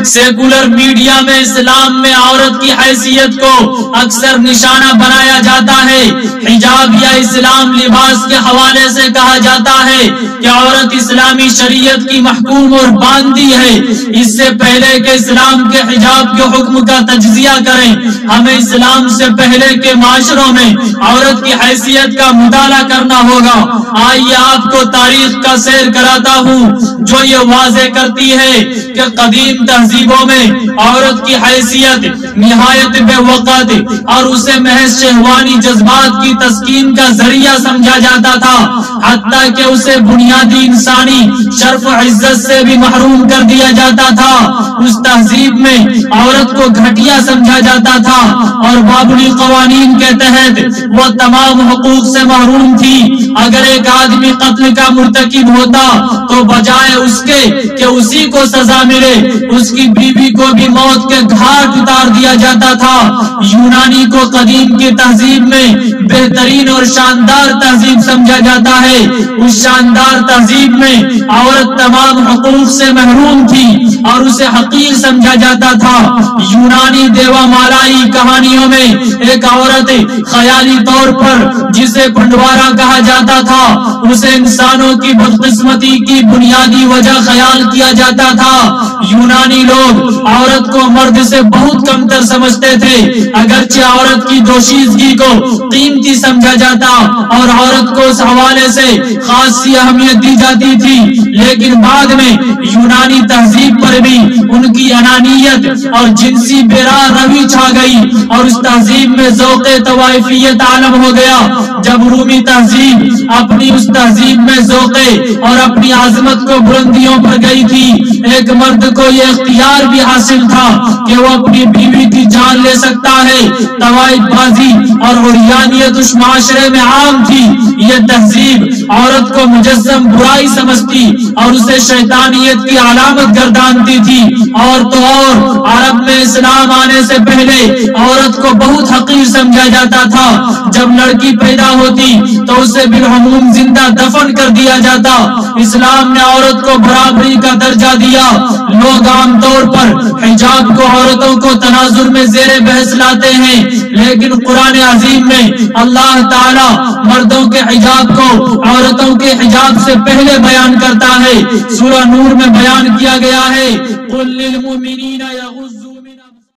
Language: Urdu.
سیکولر میڈیا میں اسلام میں عورت کی حیثیت کو اکثر نشانہ بنایا جاتا ہے۔ حجاب یا اسلام لباس کے حوالے سے کہا جاتا ہے کہ عورت اسلامی شریعت کی محکوم اور باندھی ہے۔ اس سے پہلے کہ اسلام کے حجاب کے حکم کا تجزیہ کریں، ہمیں اسلام سے پہلے کے معاشروں میں عورت کی حیثیت کا مطالعہ کرنا ہوگا۔ آئیے آپ کو تاریخ کا سیر کراتا ہوں جو یہ واضح کرتی ہے کہ قدیم تہذیبوں میں عورت کی حیثیت نہایت بے وقت اور اسے محض شہوانی جذبات کی تسکین کا ذریعہ سمجھا جاتا تھا، حتیٰ کہ اسے بنیادی انسانی شرف و عزت سے بھی محروم کر دیا جاتا تھا۔ اس تہذیب میں عورت کو گھٹیا سمجھا جاتا تھا اور بابلی قوانین کے تحت وہ تمام حقوق سے محروم تھی۔ اگر ایک آدمی قتل کا مرتکب ہوتا تو بجائے اس کے کہ اسی کو سزا ملے، اس کی بیوی کو بھی موت کے گھاٹ اتار دیا جاتا تھا۔ یونانی کو قدیم کی تہذیب میں بہترین اور شاندار تہذیب سمجھا جاتا ہے۔ اس شاندار تہذیب میں عورت تمام حقوق سے محروم تھی اور اسے حقیر سمجھا جاتا تھا۔ یونانی دیوا مالائی کہانیوں میں ایک عورت خیالی طور پر جسے پنڈوارا کہا جاتا تھا، اسے انسانوں کی بدقسمتی کی بنیادی وجہ خیال کیا جاتا تھا۔ یونانی لوگ عورت کو مرد سے بہت کمتر سمجھتے تھے، اگرچہ عورت کی دوشیزگی کو قیمتی سمجھا جاتا اور عورت کو اس حوالے سے خاصی اہمیت دی جاتی تھی، لیکن بعد میں یونانی تہذیب پر بھی ان کی انانیت اور جنسی بیراہ روی چھا گئی اور اس تہذیب میں ذوق طوائفیت عالم ہو گیا۔ جب رومی تہذیب اپنی اس تہذیب میں ذوق اور اپنی عظمت کو بلندیوں پر گئی تھی، ایک مرد کو یہ اختیار بھی حاصل تھا کہ وہ اپنی بیوی کی جان لے سکتا ہے۔ طوائف بازی اور عریانیت اس معاشرے میں عام تھی۔ یہ تہذیب عورت کو مجسم برائی سمجھتی اور اسے شیطانیت کی علامت گردانتی تھی۔ اور تو اور عرب میں اسلام آنے سے پہلے عورت کو بہت حقیر سمجھا جاتا تھا۔ جب لڑکی پیدا ہوتی تو اسے بالعموم زندہ دفن کر دیا جاتا۔ اسلام نے عورت کو برابری کا درجہ دیا۔ لوگ عام طور پر حجاب کو عورتوں کو تناظر میں زیر بحث لاتے ہیں، لیکن قرآن عظیم میں اللہ تعالی مردوں کے حجاب کو عورتوں کے حجاب سے پہلے بیان کرتا ہے۔ سورہ نور میں بیان کیا گیا ہے، قُل لِّلْمُؤْمِنِينَ